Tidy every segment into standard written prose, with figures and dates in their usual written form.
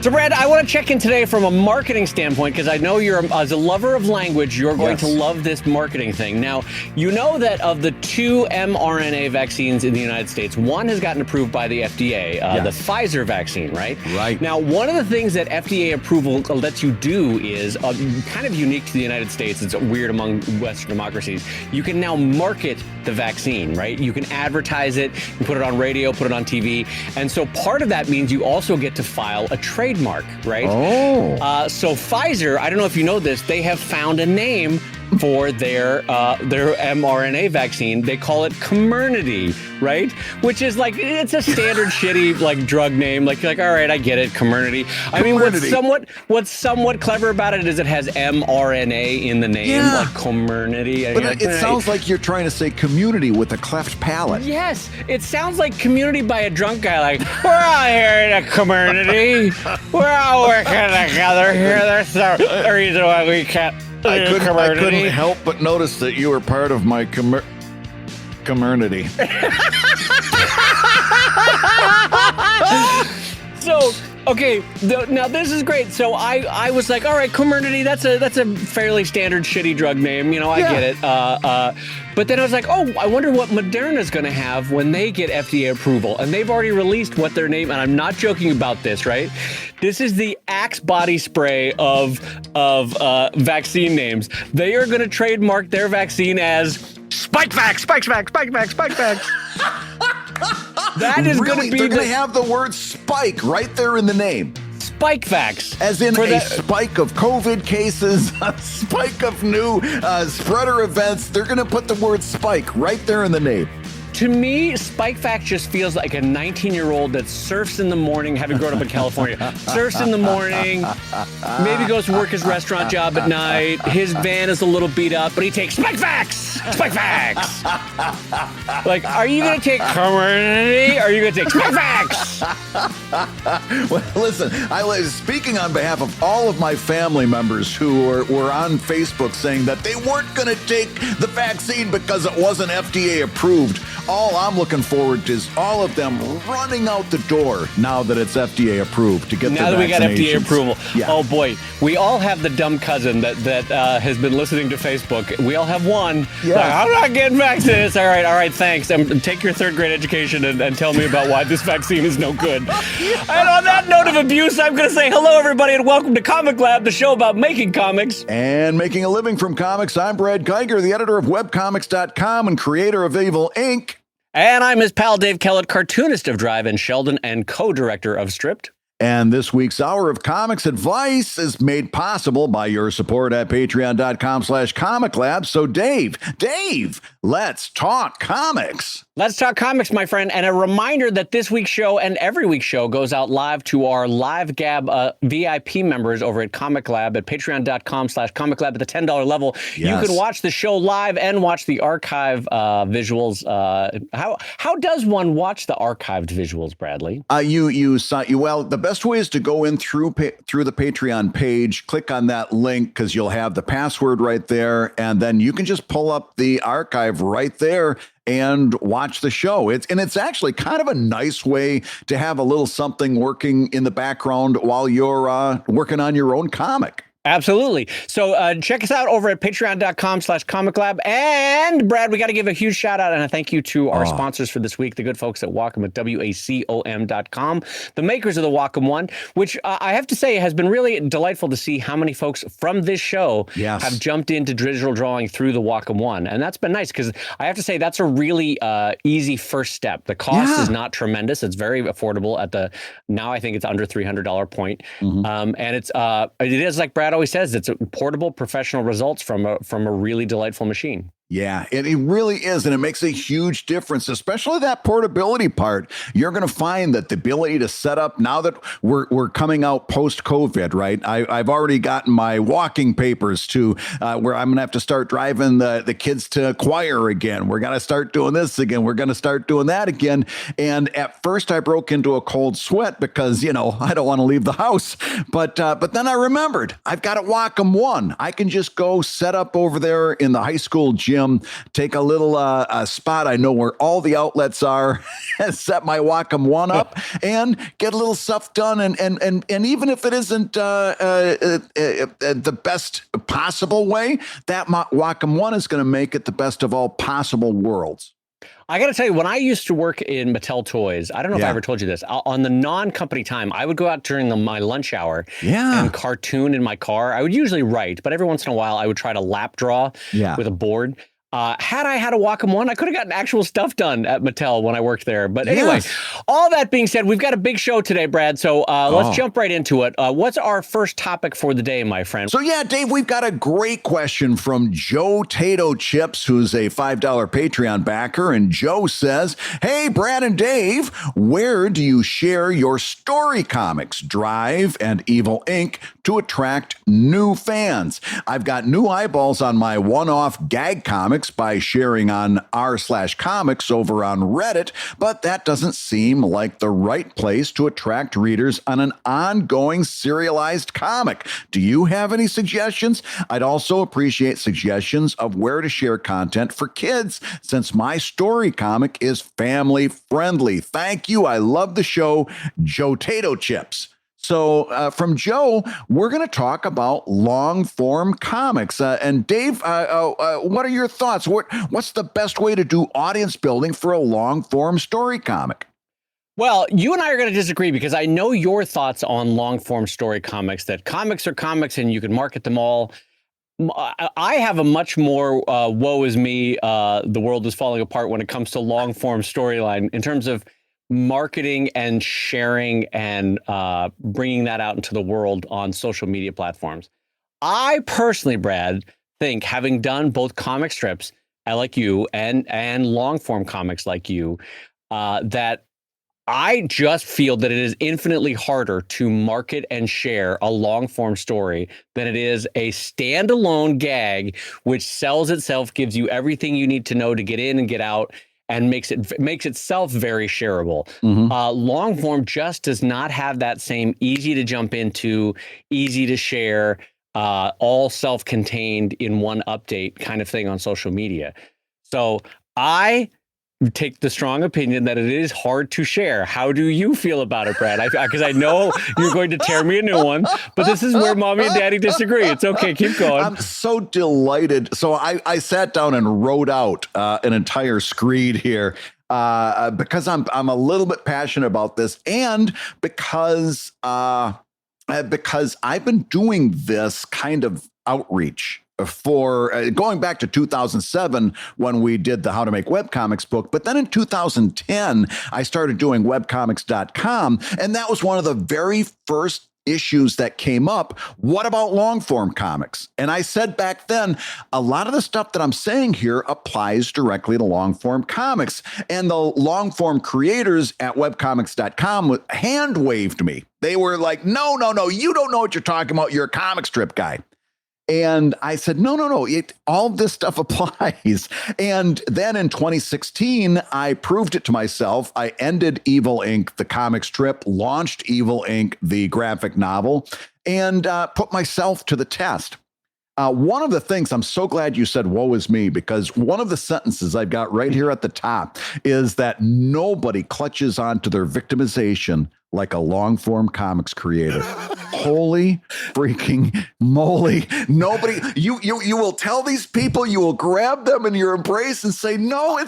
So, Brad, I want to check in today from a marketing standpoint because I know as a lover of language, you're going to love this marketing thing. Now, you know that of the 2 mRNA vaccines in the United States, one has gotten approved by the FDA, the Pfizer vaccine, right? Right. Now, one of the things that FDA approval lets you do is kind of unique to the United States. It's weird among Western democracies. You can now market the vaccine, right? You can advertise it, you put it on radio, put it on TV. And so part of that means you also get to file a trademark, right? Oh. So Pfizer, I don't know if you know this, they have found a name for their mRNA vaccine. They call it Comirnaty, right? Which is like, it's a standard shitty like drug name. Like, all right, I get it, Comirnaty. I mean, what's somewhat clever about it is it has mRNA in the name, like Comirnaty. But it sounds like you're trying to say community with a cleft palate. Yes, it sounds like community by a drunk guy. Like, we're all here in a Comirnaty. We're all working together here. There's no reason why we can't. I couldn't help but notice that you were part of my community. So, okay, now this is great. So I was like, all right, Comirnaty, that's a fairly standard shitty drug name. You know, I get it. But then I was like, oh, I wonder what Moderna's going to have when they get FDA approval. And they've already released what their name, and I'm not joking about this, right? This is the Axe body spray of vaccine names. They are going to trademark their vaccine as SpikeVax. That is going to be. They're going to have the word spike right there in the name. SpikeVax. As in a spike of COVID cases, a spike of new spreader events. They're going to put the word spike right there in the name. To me, SpikeVax just feels like a 19-year-old that surfs in the morning, having grown up in California. Surfs in the morning, maybe goes to work his restaurant job at night. His van is a little beat up, but he takes SpikeVax! SpikeVax! Like, are you going to take Comirnaty, or are you going to take SpikeVax? Well, listen, speaking on behalf of all of my family members who were on Facebook saying that they weren't going to take the vaccine because it wasn't FDA approved, all I'm looking forward to is all of them running out the door now that it's FDA approved to get now their vaccinations. Now that we got FDA approval. Yeah. Oh boy, we all have the dumb cousin that has been listening to Facebook. We all have one. Yeah. Like, I'm not getting vaccinated. All right, thanks. Take your third grade education and tell me about why this vaccine is no good. And on that note of abuse, I'm going to say hello, everybody, and welcome to ComicLab, the show about making comics. And making a living from comics. I'm Brad Geiger, the editor of webcomics.com and creator of Evil Inc. And I'm his pal Dave Kellett, cartoonist of Drive-In Sheldon and co-director of Stripped. And this week's Hour of Comics Advice is made possible by your support at patreon.com/ComicLab. So Dave, let's talk comics. Let's talk comics, my friend. And a reminder that this week's show and every week's show goes out live to our Live Gab VIP members over at ComicLab at patreon.com/ComicLab at the $10 level. Yes. You can watch the show live and watch the archive visuals. How does one watch the archived visuals, Bradley? Well, the best way is to go in through the Patreon page, click on that link because you'll have the password right there, and then you can just pull up the archive right there and watch the show. It's actually kind of a nice way to have a little something working in the background while you're working on your own comic. Absolutely. So check us out over at patreon.com/ComicLab. And Brad, we got to give a huge shout out and a thank you to our sponsors for this week, the good folks at Wacom at WACOM.com, the makers of the Wacom One, which I have to say has been really delightful to see how many folks from this show have jumped into digital drawing through the Wacom One. And that's been nice because I have to say that's a really easy first step. The cost is not tremendous. It's very affordable now I think it's under $300 point. And it is like Brad always says, it's portable professional results from a really delightful machine. Yeah, it really is. And it makes a huge difference, especially that portability part. You're going to find that the ability to set up now that we're coming out post-COVID, right? I've already gotten my walking papers to where I'm going to have to start driving the kids to choir again. We're going to start doing this again. We're going to start doing that again. And at first I broke into a cold sweat because, I don't want to leave the house. But then I remembered I've got a Wacom One. I can just go set up over there in the high school gym gym, take a little spot I know where all the outlets are, set my Wacom One up, and get a little stuff done. And even if it isn't the best possible way, that Wacom One is going to make it the best of all possible worlds. I got to tell you, when I used to work in Mattel Toys, I don't know if I ever told you this, on the non-company time, I would go out during my lunch hour and cartoon in my car. I would usually write, but every once in a while I would try to lap draw with a board. Had I had a Wacom One, I could have gotten actual stuff done at Mattel when I worked there. But anyway, all that being said, we've got a big show today, Brad. So let's jump right into it. What's our first topic for the day, my friend? So yeah, Dave, we've got a great question from Joe Tato Chips, who's a $5 Patreon backer. And Joe says, hey, Brad and Dave, where do you share your story comics, Drive and Evil Inc., to attract new fans? I've got new eyeballs on my one-off gag comics by sharing on r/comics over on Reddit, but that doesn't seem like the right place to attract readers on an ongoing serialized comic. Do you have any suggestions? I'd also appreciate suggestions of where to share content for kids, since my story comic is family friendly. Thank you. I love the show, Joe Tato Chips. So from Joe, we're going to talk about long form comics. And Dave, what are your thoughts? What's the best way to do audience building for a long form story comic? Well, you and I are going to disagree because I know your thoughts on long form story comics, that comics are comics and you can market them all. I have a much more woe is me, the world is falling apart when it comes to long form storyline in terms of marketing and sharing and bringing that out into the world on social media platforms. I personally, Brad, think, having done both comic strips like you and long form comics like you, that I just feel that it is infinitely harder to market and share a long form story than it is a standalone gag, which sells itself, gives you everything you need to know to get in and get out, and makes itself very shareable. Long form just does not have that same easy to jump into, easy to share, all self-contained in one update kind of thing on social media. So I take the strong opinion that it is hard to share. How do you feel about it, Brad? Because I know you're going to tear me a new one, but this is where mommy and daddy disagree. It's okay. Keep going. I'm so delighted. So I sat down and wrote out an entire screed here because I'm a little bit passionate about this, and because I've been doing this kind of outreach for going back to 2007 when we did the How to Make Webcomics book. But then in 2010, I started doing webcomics.com. And that was one of the very first issues that came up. What about long form comics? And I said back then, a lot of the stuff that I'm saying here applies directly to long form comics. And the long form creators at webcomics.com hand waved me. They were like, no, you don't know what you're talking about. You're a comic strip guy. And I said, no, all this stuff applies. And then in 2016, I proved it to myself. I ended Evil Inc., the comic strip, launched Evil Inc., the graphic novel, and put myself to the test. One of the things, I'm so glad you said, woe is me, because one of the sentences I've got right here at the top is that nobody clutches onto their victimization like a long form comics creator. Holy freaking moly. Nobody, you will tell these people, you will grab them in your embrace and say, no,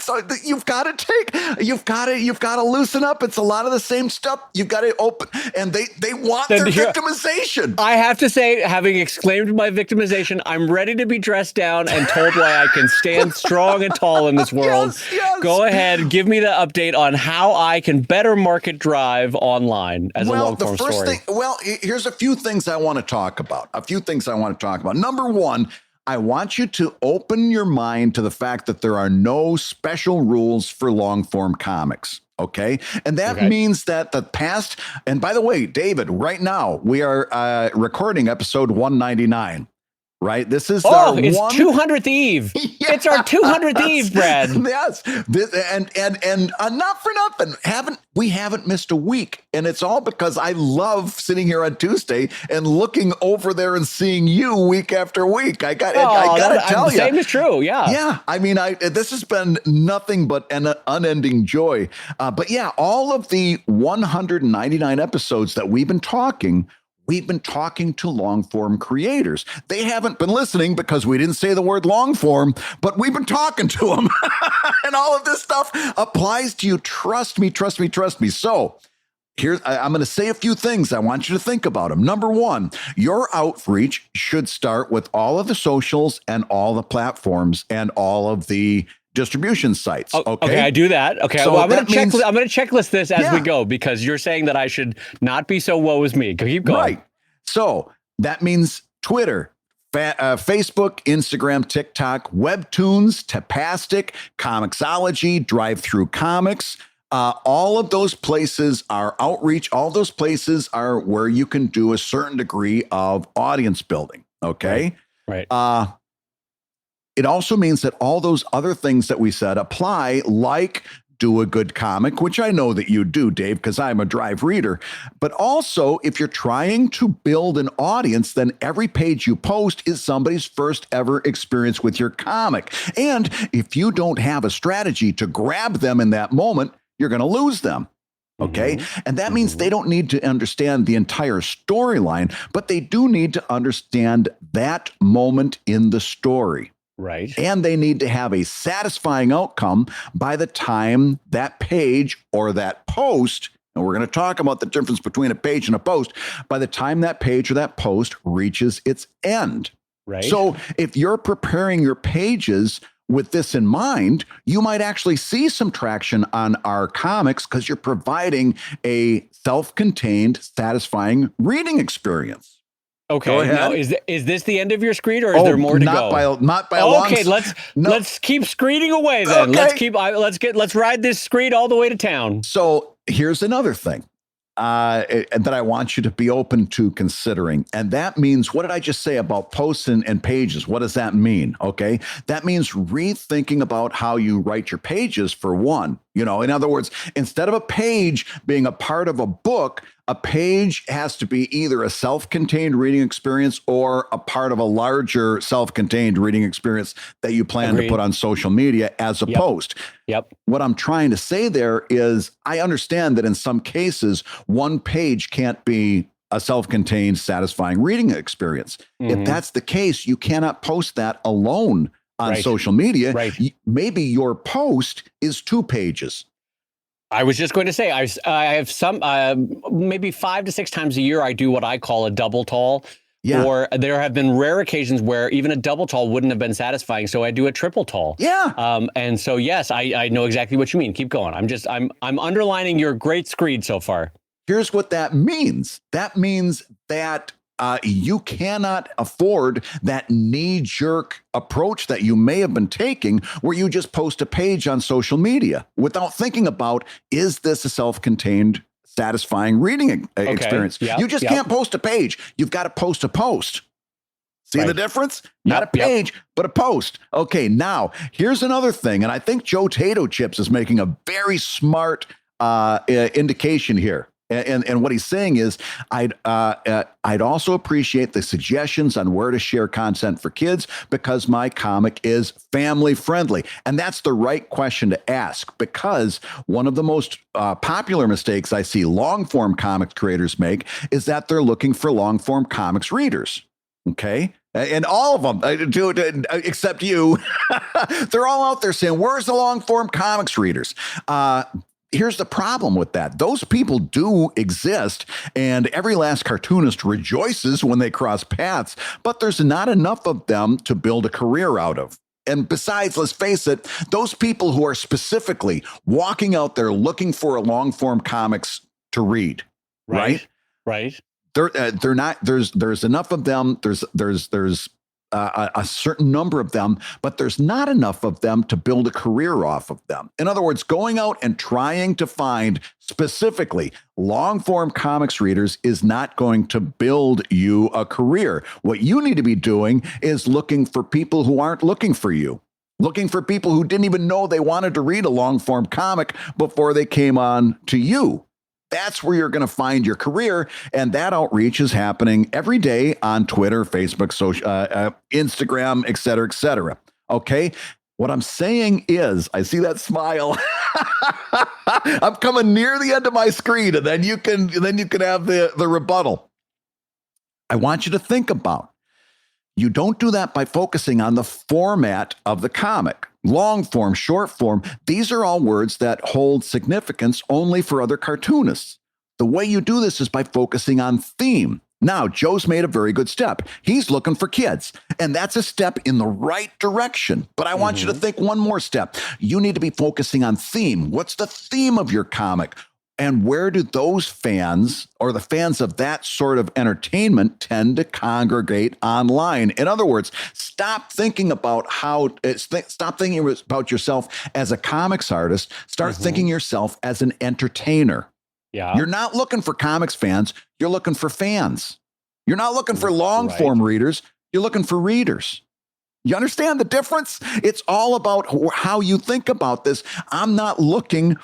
you've got to loosen up. It's a lot of the same stuff. You've got to open, and they want their victimization. I have to say, having exclaimed my victimization, I'm ready to be dressed down and told why I can stand strong and tall in this world. Yes. Go ahead, give me the update on how I can better market Drive online as a long-form story. Here's a few things I want to talk about. Number one, I want you to open your mind to the fact that there are no special rules for long-form comics. Okay. And that means that the past, and by the way, David, right now we are recording episode 199. right? This is it's 200th Eve. Yeah. It's our 200th Eve, Brad. Yes. And not for nothing. We haven't missed a week. And it's all because I love sitting here on Tuesday and looking over there and seeing you week after week. I got to tell you. Same is true. Yeah. Yeah. I mean, this has been nothing but an unending joy. But yeah, all of the 199 episodes that we've been talking to long form creators. They haven't been listening because we didn't say the word long form, but we've been talking to them. And all of this stuff applies to you. Trust me. So I'm going to say a few things. I want you to think about them. Number one, your outreach should start with all of the socials and all the platforms and all of the distribution sites. Okay, I do that. Okay, so well, I'm going to checklist this as we go, because you're saying that I should not be so woe is me. Keep going. Right. So that means Twitter, Facebook, Instagram, TikTok, Webtoons, Tapastic, Comixology, Drive-Thru Comics. All of those places are outreach. All those places are where you can do a certain degree of audience building. Okay. Right. It also means that all those other things that we said apply, like do a good comic, which I know that you do, Dave, because I'm a Drive reader. But also, if you're trying to build an audience, then every page you post is somebody's first ever experience with your comic. And if you don't have a strategy to grab them in that moment, you're going to lose them. Okay. And that means they don't need to understand the entire storyline, but they do need to understand that moment in the story. Right. And they need to have a satisfying outcome by the time that page or that post, and we're going to talk about the difference between a page and a post, by the time that page or that post reaches its end. Right. So if you're preparing your pages with this in mind, you might actually see some traction on our comics because you're providing a self-contained, satisfying reading experience. Okay. Now, is this the end of your screed, or is there more to go? Not by a long. Okay, let's keep screeding away then. Okay. Let's ride this screed all the way to town. So here's another thing that I want you to be open to considering, and that means, what did I just say about posts and pages? What does that mean? Okay, that means rethinking about how you write your pages. For one, in other words, instead of a page being a part of a book, a page has to be either a self-contained reading experience or a part of a larger self-contained reading experience that you plan to put on social media as a post. Yep. What I'm trying to say there is, I understand that in some cases, one page can't be a self-contained, satisfying reading experience. If that's the case, you cannot post that alone on social media. Right. Maybe your post is 2 pages. I was just going to say, I have some, maybe 5 to 6 times a year, I do what I call a double tall. Yeah. Or there have been rare occasions where even a double tall wouldn't have been satisfying, so I do a triple tall. Yeah. And so yes, I know exactly what you mean. Keep going. I'm underlining your great screed so far. Here's what that means. That means that you cannot afford that knee-jerk approach that you may have been taking, where you just post a page on social media without thinking about, is this a self-contained, satisfying reading experience? Yep. You just can't post a page. You've got to post a post. See the difference? Not a page, but a post. Okay, now here's another thing, and I think Joe Tato Chips is making a very smart indication here. And what he's saying is, I'd also appreciate the suggestions on where to share content for kids, because my comic is family friendly. And that's the right question to ask, because one of the most popular mistakes I see long form comics creators make is that they're looking for long form comics readers. Okay. And all of them, except you, they're all out there saying, where's the long form comics readers? Here's the problem with that. Those people do exist, and every last cartoonist rejoices when they cross paths, but there's not enough of them to build a career out of. And besides, let's face it, those people who are specifically walking out there looking for a long form comics to read, right? Right. They're not. There's enough of them. There's a certain number of them, but there's not enough of them to build a career off of them. In other words, going out and trying to find specifically long form comics readers is not going to build you a career. What you need to be doing is looking for people who aren't looking for you. Looking for people who didn't even know they wanted to read a long form comic before they came on to you. That's where you're going to find your career. And that outreach is happening every day on Twitter, Facebook, social, Instagram, et cetera, et cetera. Okay. What I'm saying is, I see that smile. I'm coming near the end of my screen, and then you can have the rebuttal. I want you to think about, you don't do that by focusing on the format of the comic. Long form, short form, these are all words that hold significance only for other cartoonists. The way you do this is by focusing on theme. Now, Joe's made a very good step. He's looking for kids, and that's a step in the right direction. But I want you to think one more step. You need to be focusing on theme. What's the theme of your comic? And where do those fans or the fans of that sort of entertainment tend to congregate online? In other words, stop thinking about stop thinking about yourself as a comics artist. Start thinking yourself as an entertainer. Yeah. You're not looking for comics fans. You're looking for fans. You're not looking for long form readers. You're looking for readers. You understand the difference? It's all about how you think about this. I'm not looking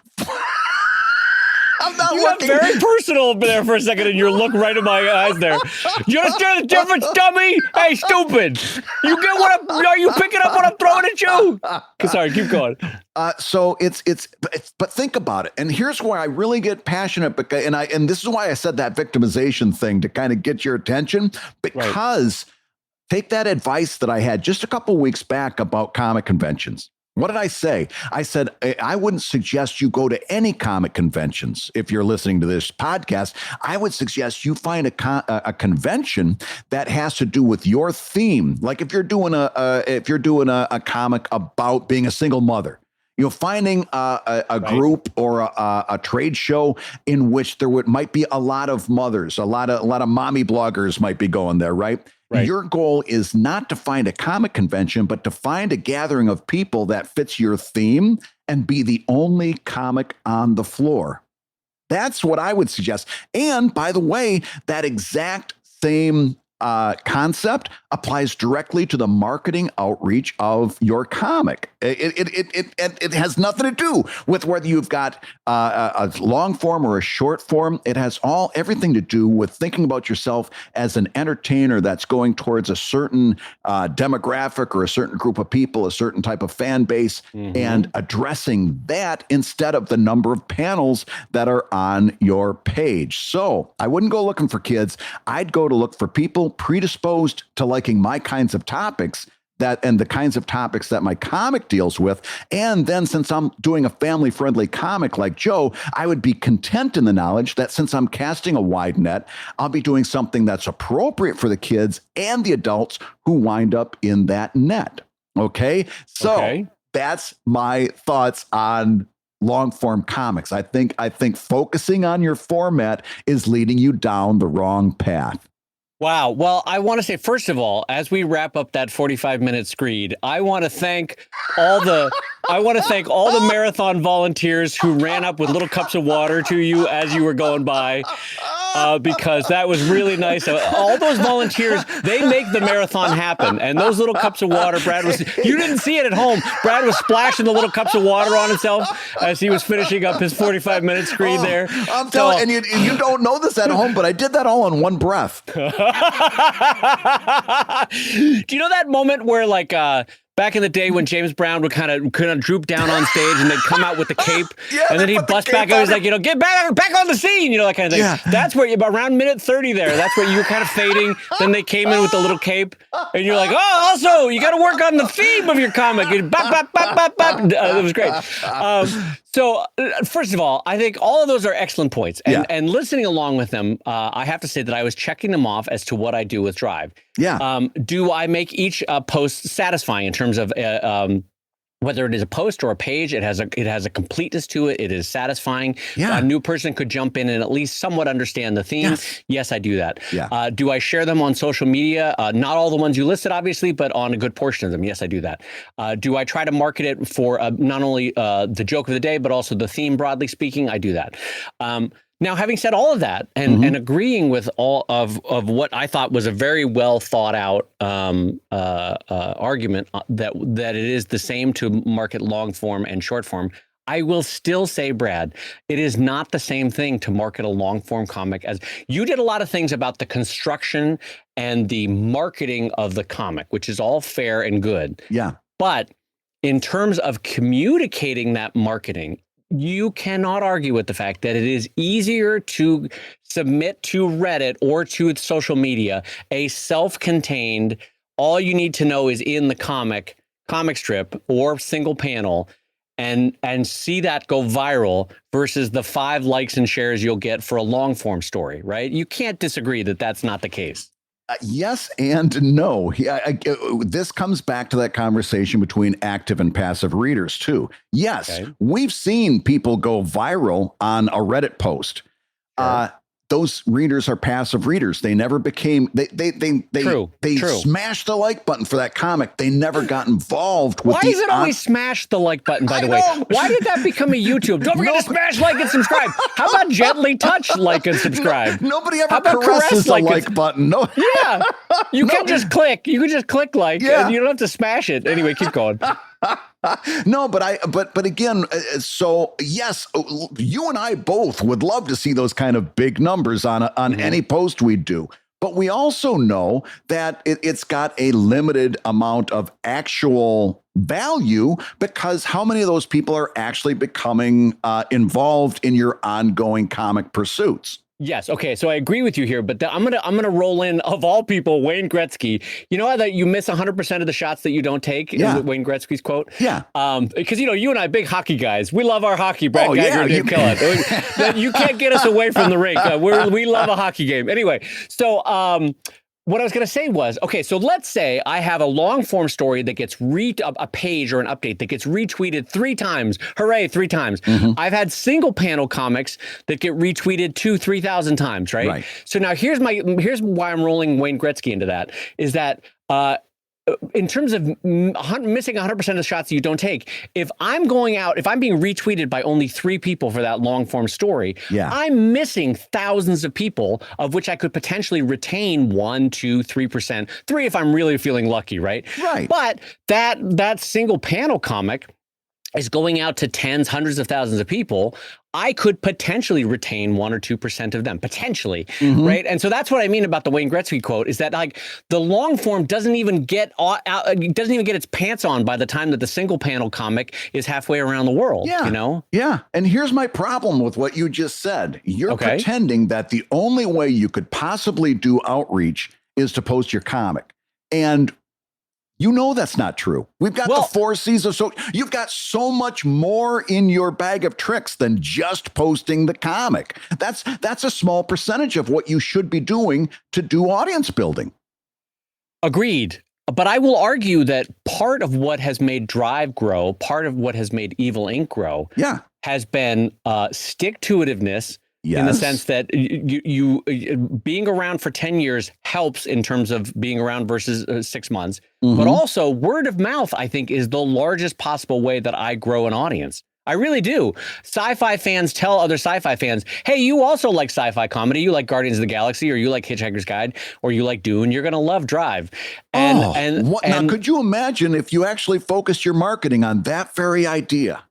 You got very personal there for a second, and you look right in my eyes there. You understand the difference, dummy? Hey, stupid! You get what are you picking up what I'm throwing at you? Sorry, keep going. So but think about it. And here's where I really get passionate, because, and this is why I said that victimization thing, to kind of get your attention, because take that advice that I had just a couple weeks back about comic conventions. What did I say? I said, I wouldn't suggest you go to any comic conventions. If you're listening to this podcast, I would suggest you find a convention that has to do with your theme. Like if you're doing a comic about being a single mother, finding a group or a trade show in which there might be a lot of mothers, a lot of mommy bloggers might be going there, right? Your goal is not to find a comic convention, but to find a gathering of people that fits your theme and be the only comic on the floor. That's what I would suggest. And by the way, that exact same concept applies directly to the marketing outreach of your comic. It has nothing to do with whether you've got a long form or a short form. It has everything to do with thinking about yourself as an entertainer that's going towards a certain demographic or a certain group of people, a certain type of fan base, and addressing that instead of the number of panels that are on your page. So I wouldn't go looking for kids. I'd go to look for people predisposed to liking my kinds of topics and the kinds of topics that my comic deals with. And then since I'm doing a family-friendly comic like Joe, I would be content in the knowledge that since I'm casting a wide net, I'll be doing something that's appropriate for the kids and the adults who wind up in that net. Okay? So that's my thoughts on long form comics. I think focusing on your format is leading you down the wrong path. Wow. Well, I want to say, first of all, as we wrap up that 45-minute screed, I want to thank all the marathon volunteers who ran up with little cups of water to you as you were going by, because that was really nice. All those volunteers, they make the marathon happen. And those little cups of water, you didn't see it at home. Brad was splashing the little cups of water on himself as he was finishing up his 45-minute screed there. I'm telling you, and you don't know this at home, but I did that all in one breath. Do you know that moment where, like, back in the day when James Brown would kind of droop down on stage and they'd come out with the cape, and then he'd bust back out. He's like, get back on the scene, that kind of thing. Yeah. That's where around minute 30 there. That's where you were kind of fading. Then they came in with the little cape, and you're like, also you got to work on the theme of your comic. It was great. So first of all, I think all of those are excellent points, and listening along with them, I have to say that I was checking them off as to what I do with Drive. Yeah. Do I make each post satisfying in terms of Whether it is a post or a page, it has a completeness to it. It is satisfying. Yeah. A new person could jump in and at least somewhat understand the theme. Yes, I do that. Yeah. Do I share them on social media? Not all the ones you listed, obviously, but on a good portion of them. Yes, I do that. Do I try to market it for not only the joke of the day, but also the theme, broadly speaking? I do that. Now, having said all of that, and agreeing with all of what I thought was a very well thought out argument that it is the same to market long form and short form, I will still say, Brad, it is not the same thing to market a long form comic. As you did a lot of things about the construction and the marketing of the comic, which is all fair and good. Yeah. But in terms of communicating that marketing, you cannot argue with the fact that it is easier to submit to Reddit or to social media a self-contained, all you need to know is in the comic strip or single panel, and see that go viral versus the 5 likes and shares you'll get for a long form story, right? You can't disagree that that's not the case. Yes and no. This comes back to that conversation between active and passive readers too. Yes, we've seen people go viral on a Reddit post. Sure. Those readers are passive readers. They never became. They smashed the like button for that comic. They never got involved with. Why is it always smash the like button? By the way, why did that become a YouTube? Don't forget to smash, like, and subscribe. How about gently touch, like, and subscribe? Nobody ever caresses the like button. No. Yeah, you can just click. You can just click like. Yeah. And you don't have to smash it. Anyway, keep going. No, but again, so yes, you and I both would love to see those kind of big numbers on any post we do. But we also know that it's got a limited amount of actual value, because how many of those people are actually becoming involved in your ongoing comic pursuits? Yes. Okay. So I agree with you here, but I'm gonna roll in, of all people, Wayne Gretzky. You know how that you miss 100% of the shots that you don't take? Yeah. Is Wayne Gretzky's quote? Yeah. Because you and I, big hockey guys, we love our hockey. Brad Geiger and Dave Kellett. You can't get us away from the rink. We love a hockey game. Anyway, so what I was going to say was, okay, so let's say I have a long form story that gets a page or an update that gets retweeted 3 times. Hooray, 3 times. I've had single panel comics that get retweeted 2,000-3,000 times, right? So now here's why I'm rolling Wayne Gretzky into that, is that in terms of missing 100% of the shots that you don't take, if I'm being retweeted by only 3 people for that long form story, I'm missing thousands of people, of which I could potentially retain 1, 2, 3%, 3 if I'm really feeling lucky, right? Right. But that single panel comic is going out to tens, hundreds of thousands of people. I could potentially retain 1 or 2% of them, potentially, right? And so that's what I mean about the Wayne Gretzky quote, is that like the long form doesn't even get its pants on by the time that the single panel comic is halfway around the world. Yeah, you know. Yeah, and here's my problem with what you just said. You're pretending that the only way you could possibly do outreach is to post your comic, and you know that's not true. We've got the 4 C's of so you've got so much more in your bag of tricks than just posting the comic. That's a small percentage of what you should be doing to do audience building. Agreed. But I will argue that part of what has made Drive grow, part of what has made Evil Inc. grow, has been stick-to-itiveness. Yes. In the sense that you being around for 10 years helps in terms of being around versus 6 months. But also word of mouth, I think, is the largest possible way that I grow an audience. I really do. Sci-fi fans tell other sci-fi fans, hey, you also like sci-fi comedy. You like Guardians of the Galaxy, or you like Hitchhiker's Guide, or you like Dune. You're going to love Drive. Now, could you imagine if you actually focused your marketing on that very idea?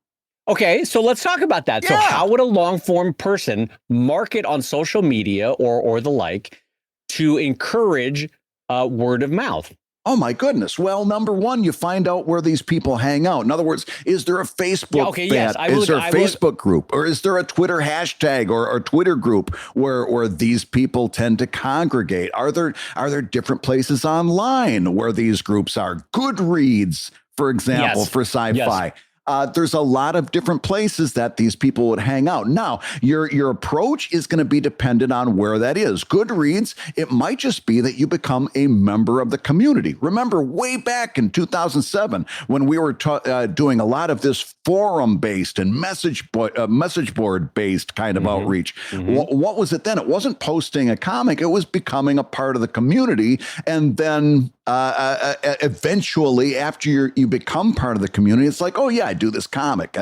Okay, so let's talk about that. So how would a long form person market on social media or the like to encourage word of mouth? Oh, my goodness. Well, number one, you find out where these people hang out. In other words, is there a Facebook is there a Facebook group, or is there a Twitter hashtag or Twitter group where these people tend to congregate? Are there different places online where these groups are? Goodreads, for example, for sci-fi. there's a lot of different places that these people would hang out. Now, your approach is going to be dependent on where that is. Goodreads, it might just be that you become a member of the community. Remember, way back in 2007, when we were doing a lot of this forum-based and message board-based kind of outreach, what was it then? It wasn't posting a comic. It was becoming a part of the community. And then eventually, after you become part of the community, it's like, oh yeah, I do this comic,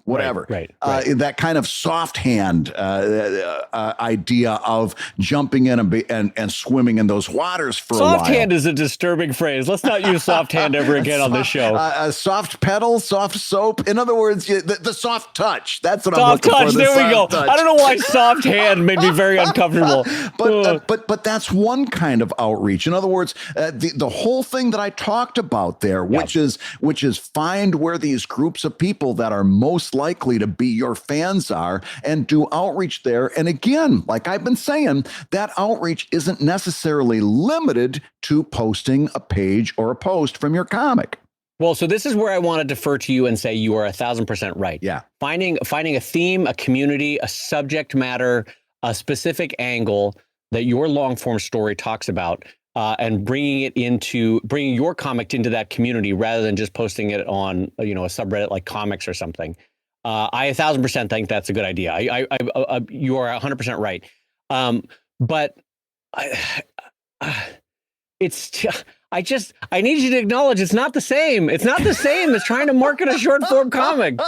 whatever. Right. That kind of soft hand idea of jumping in and swimming in those waters for a while. Soft hand is a disturbing phrase. Let's not use soft hand ever again on this show. Soft pedal, soft soap. In other words, the soft touch. That's what soft I'm looking touch. for. There we go. Touch. I don't know why soft hand made me very uncomfortable. But that's one kind of outreach. In other words, the whole thing that I talked about there, which is find where these groups of people that are most likely to be your fans are and do outreach there. And again, like I've been saying, that outreach isn't necessarily limited to posting a page or a post from your comic. Well, so this is where I want to defer to you and say you are 1,000% right. Yeah. Finding a theme, a community, a subject matter, a specific angle that your long form story talks about, and bringing your comic into that community rather than just posting it on a subreddit like comics or something. I 1,000% think that's a good idea. You are 100% right. But I need you to acknowledge it's not the same. It's not the same as trying to market a short form comic.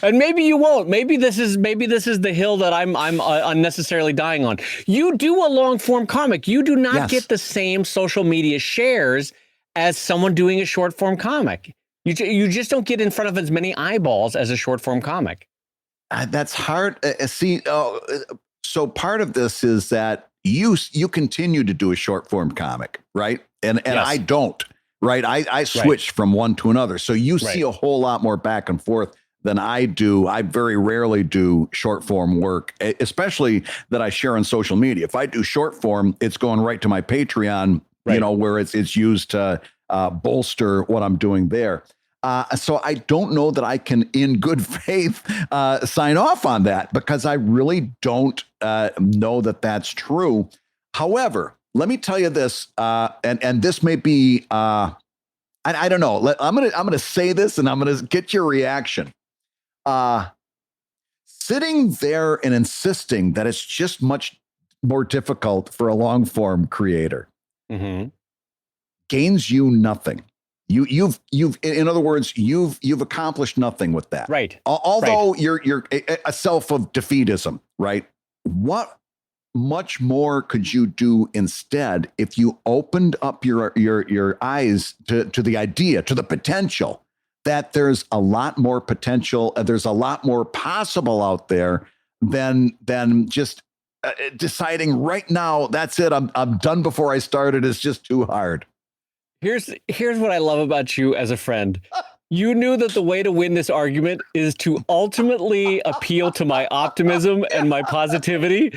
And maybe you won't. Maybe this is the hill that I'm unnecessarily dying on. You do a long form comic. You do not get the same social media shares as someone doing a short form comic. You just don't get in front of as many eyeballs as a short form comic. That's hard. So part of this is that you continue to do a short form comic, right? And I don't, right? I switch from one to another. So you see a whole lot more back and forth than I do. I very rarely do short form work, especially that I share on social media. If I do short form, it's going right to my Patreon, where it's used to bolster what I'm doing there. So I don't know that I can, in good faith, sign off on that because I really don't know that that's true. However, let me tell you this, and this may be, I don't know. I'm gonna say this, and I'm gonna get your reaction. Sitting there and insisting that it's just much more difficult for a long form creator gains you nothing. You've in other words, you've accomplished nothing with that. Right. Although you're a self of defeatism, right? What much more could you do instead if you opened up your eyes to the idea, to the potential that there's a lot more potential, there's a lot more possible out there than just deciding right now, that's it, I'm done before I started, it's just too hard. Here's what I love about you as a friend. You knew that the way to win this argument is to ultimately appeal to my optimism and my positivity.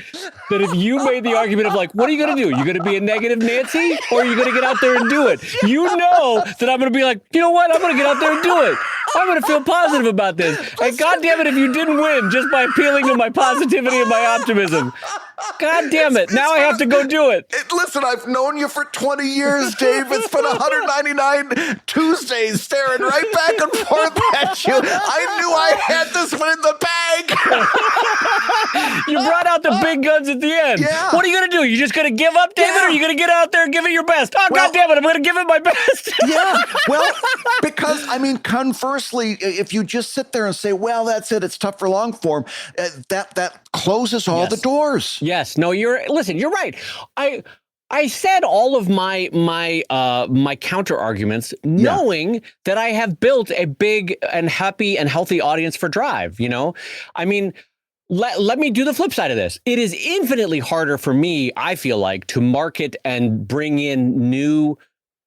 That if you made the argument of like, what are you going to do? You're going to be a negative Nancy, or are you going to get out there and do it? You know that I'm going to be like, you know what? I'm going to get out there and do it. I'm going to feel positive about this. And God damn it, if you didn't win just by appealing to my positivity and my optimism. God damn it. Now I have to go do it. Listen, I've known you for 20 years, Dave. It's been 199 Tuesdays staring right back and forth at you. I knew I had this one in the bag. You brought out the big guns at the end. Yeah. What are you going to do? You just going to give up, David, or are you going to get out there and give it your best? Oh, God damn it. I'm going to give it my best. Yeah. Well, because, I mean, conversely, if you just sit there and say, well, that's it, it's tough for long form, that closes all the doors. Yes. No, you're right. I said all of my counter arguments, knowing that I have built a big and happy and healthy audience for Drive. I mean, let me do the flip side of this. It is infinitely harder for me, I feel like, to market and bring in new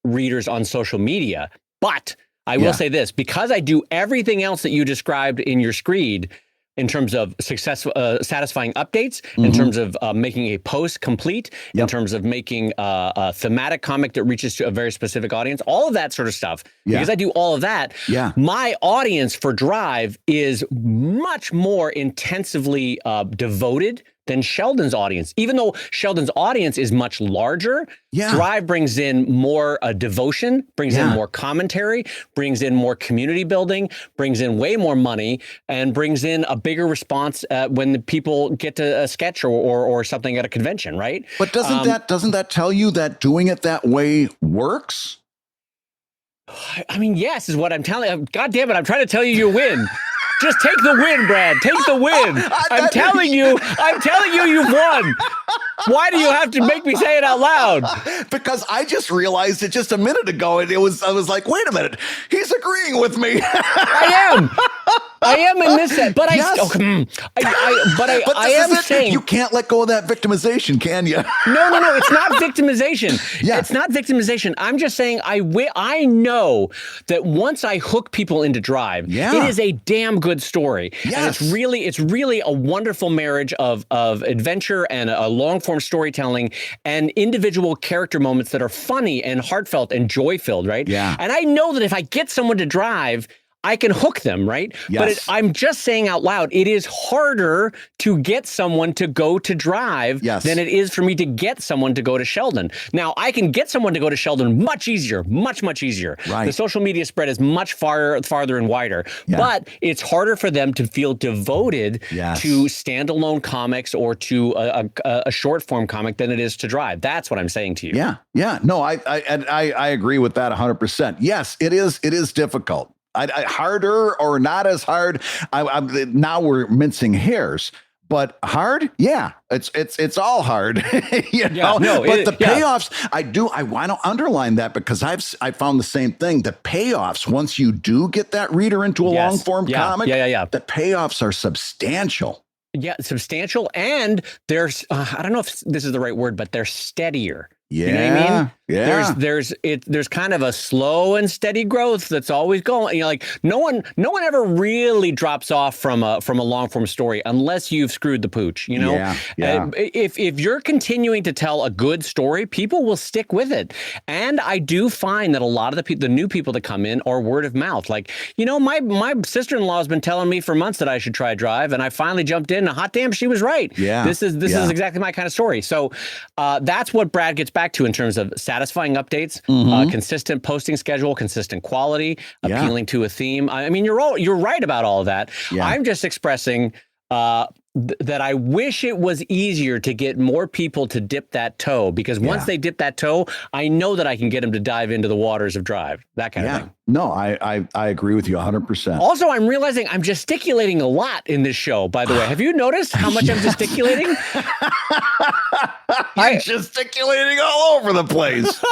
readers on social media. But I will say this, because I do everything else that you described in your screed, in terms of satisfying updates, in terms of making a post complete, in terms of making a thematic comic that reaches to a very specific audience, all of that sort of stuff. Because I do all of that. My audience for Drive is much more intensively devoted than Sheldon's audience. Even though Sheldon's audience is much larger, Drive brings in more devotion, brings in more commentary, brings in more community building, brings in way more money, and brings in a bigger response when the people get to a sketch or something at a convention, right? But doesn't that tell you that doing it that way works? I mean, yes, is what I'm telling you. God damn it, I'm trying to tell you you win. Just take the win, Brad. Take the win. I'm telling you, you've won. Why do you have to make me say it out loud? Because I just realized it just a minute ago, and I was like, wait a minute, he's agreeing with me. I am in this set, but I am saying you can't let go of that victimization, can you? No, it's not victimization. It's not victimization. I'm just saying I know that once I hook people into Drive, it is a damn good story. And it's really a wonderful marriage of adventure and a long form storytelling and individual character moments that are funny and heartfelt and joy filled, right? And I know that if I get someone to Drive, I can hook them, right? But I'm just saying out loud, it is harder to get someone to go to Drive than it is for me to get someone to go to Sheldon. Now, I can get someone to go to Sheldon much easier, much easier. The social media spread is much farther and wider, but it's harder for them to feel devoted to standalone comics or to a short form comic than it is to Drive. That's what I'm saying to you. No, I agree with that 100%. Yes, it is difficult. Harder or not as hard. Now we're mincing hairs, but hard. It's all hard. But the payoffs, I want to underline that because I found the same thing. The payoffs, once you do get that reader into a long form comic, the payoffs are substantial. Substantial. And there's, I don't know if this is the right word, but they're steadier. You know what I mean? There's kind of a slow and steady growth that's always going. You know, like no one ever really drops off from a long form story unless you've screwed the pooch. You know, if you're continuing to tell a good story, people will stick with it. And I do find that a lot of the new people that come in are word of mouth. Like, you know, my sister-in-law has been telling me for months that I should try Drive, and I finally jumped in. And hot damn, she was right. This is exactly my kind of story. So that's what Brad gets back to in terms of satisfying updates, consistent posting schedule, consistent quality, appealing to a theme. I mean, you're right about all of that. I'm just expressing that I wish it was easier to get more people to dip that toe, because once they dip that toe, I know that I can get them to dive into the waters of Drive, that kind of thing. No, I agree with you 100%. Also, I'm realizing I'm gesticulating a lot in this show, by the way. Have you noticed how much I'm gesticulating? I'm gesticulating all over the place.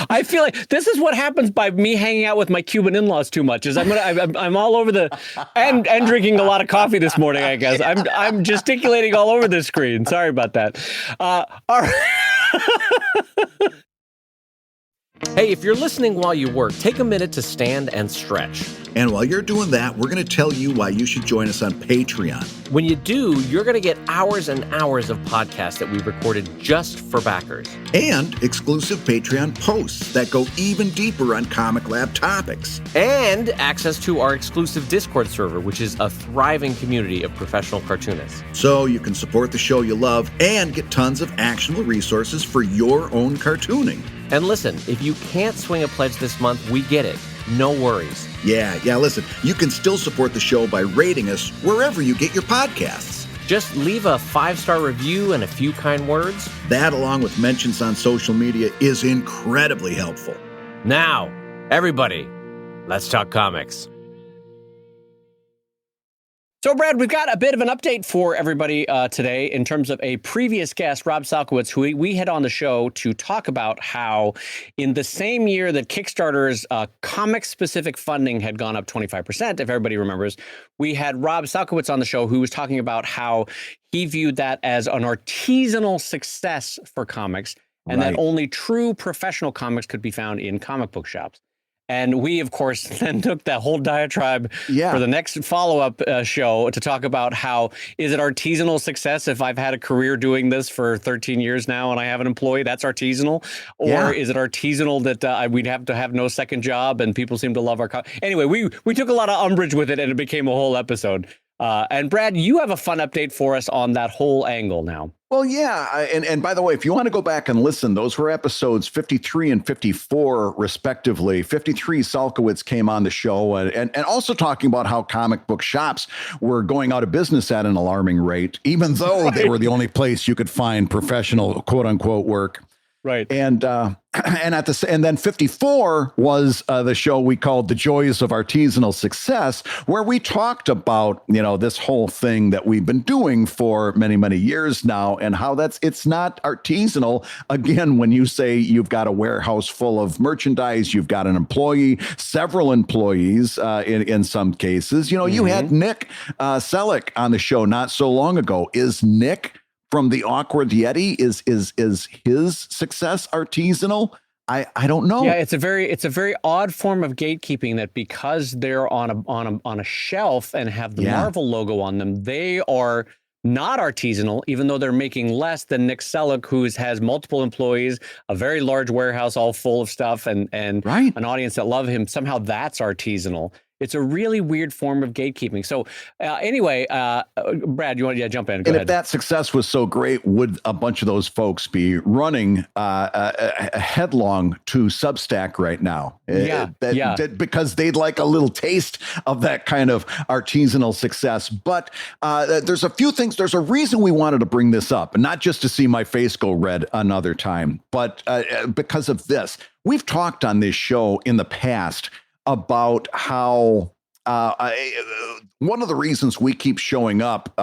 I feel like this is what happens by me hanging out with my Cuban in-laws too much. Is I'm all over the and drinking a lot of coffee this morning, I guess. I'm gesticulating all over the screen. Sorry about that. All right. Hey, if you're listening while you work, take a minute to stand and stretch. And while you're doing that, we're going to tell you why you should join us on Patreon. When you do, you're going to get hours and hours of podcasts that we recorded just for backers. And exclusive Patreon posts that go even deeper on ComicLab topics. And access to our exclusive Discord server, which is a thriving community of professional cartoonists. So you can support the show you love and get tons of actionable resources for your own cartooning. And listen, if you can't swing a pledge this month, we get it. No worries. Yeah, listen, you can still support the show by rating us wherever you get your podcasts. Just leave a 5-star review and a few kind words. That, along with mentions on social media, is incredibly helpful. Now, everybody, let's talk comics. So, Brad, we've got a bit of an update for everybody today in terms of a previous guest, Rob Salkowitz, who we had on the show to talk about how in the same year that Kickstarter's comic-specific funding had gone up 25%, if everybody remembers, we had Rob Salkowitz on the show who was talking about how he viewed that as an artisanal success for comics and that only true professional comics could be found in comic book shops. And we, of course, then took that whole diatribe for the next follow-up show to talk about how is it artisanal success if I've had a career doing this for 13 years now and I have an employee, that's artisanal? Or is it artisanal that we'd have to have no second job and people seem to love our... Anyway, we took a lot of umbrage with it and it became a whole episode. And Brad, you have a fun update for us on that whole angle now. Well, yeah. And by the way, if you want to go back and listen, those were episodes 53 and 54, respectively. 53, Salkowitz came on the show and also talking about how comic book shops were going out of business at an alarming rate, even though they were the only place you could find professional, quote unquote, work. Right. And then 54 was the show we called The Joys of Artisanal Success, where we talked about, this whole thing that we've been doing for many, many years now and how it's not artisanal. Again, when you say you've got a warehouse full of merchandise, you've got an employee, several employees in some cases. You had Nick Selleck on the show not so long ago. Is Nick from the Awkward Yeti, is his success artisanal? I don't know. Yeah, it's a very odd form of gatekeeping that because they're on a shelf and have the Marvel logo on them, they are not artisanal, even though they're making less than Nick Selleck, who has multiple employees, a very large warehouse all full of stuff, and an audience that love him. Somehow that's artisanal. It's a really weird form of gatekeeping. So anyway, Brad, you want to jump in? Go ahead. If that success was so great, would a bunch of those folks be running headlong to Substack right now? Because they'd like a little taste of that kind of artisanal success. But there's a few things. There's a reason we wanted to bring this up, and not just to see my face go red another time, but because of this. We've talked on this show in the past about how one of the reasons we keep showing up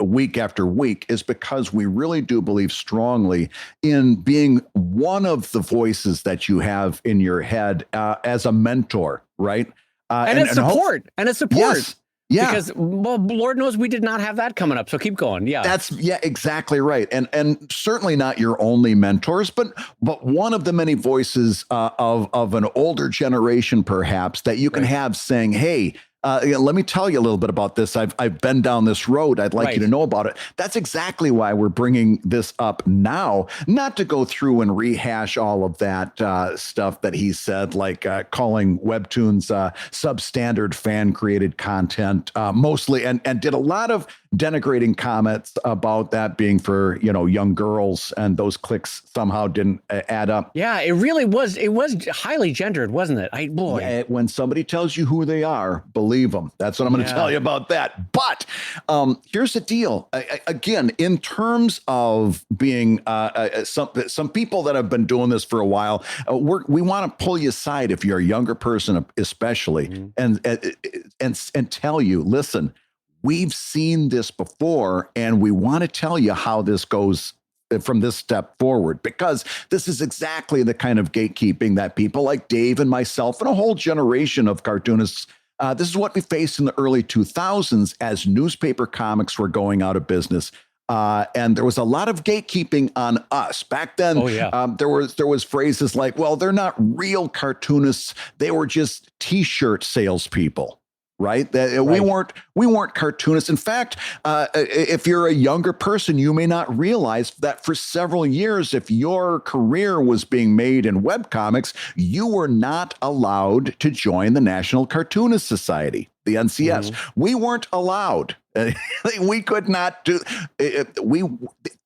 week after week is because we really do believe strongly in being one of the voices that you have in your head as a mentor, right? And it's support. Yes. Yeah. Because, well, Lord knows we did not have that coming up. So keep going. Yeah. That's exactly right. And certainly not your only mentors, but one of the many voices of an older generation, perhaps, that you can have saying, hey, let me tell you a little bit about this. I've been down this road. I'd like you to know about it. That's exactly why we're bringing this up now, not to go through and rehash all of that stuff that he said, like calling webtoons substandard fan created content mostly, and did a lot of denigrating comments about that being for, young girls, and those clicks somehow didn't add up. Yeah, it really was. It was highly gendered, wasn't it? When somebody tells you who they are, believe them. That's what I'm going to tell you about that. But here's the deal. Again, in terms of being some people that have been doing this for a while, we want to pull you aside if you're a younger person, especially, and tell you, listen, we've seen this before, and we want to tell you how this goes from this step forward, because this is exactly the kind of gatekeeping that people like Dave and myself and a whole generation of cartoonists, this is what we faced in the early 2000s as newspaper comics were going out of business. And there was a lot of gatekeeping on us back then. There was phrases like, well, they're not real cartoonists. They were just T-shirt salespeople. Right? We weren't cartoonists. In fact, if you're a younger person, you may not realize that for several years, if your career was being made in webcomics, you were not allowed to join the National Cartoonist Society, the NCS. We weren't allowed. We could not do.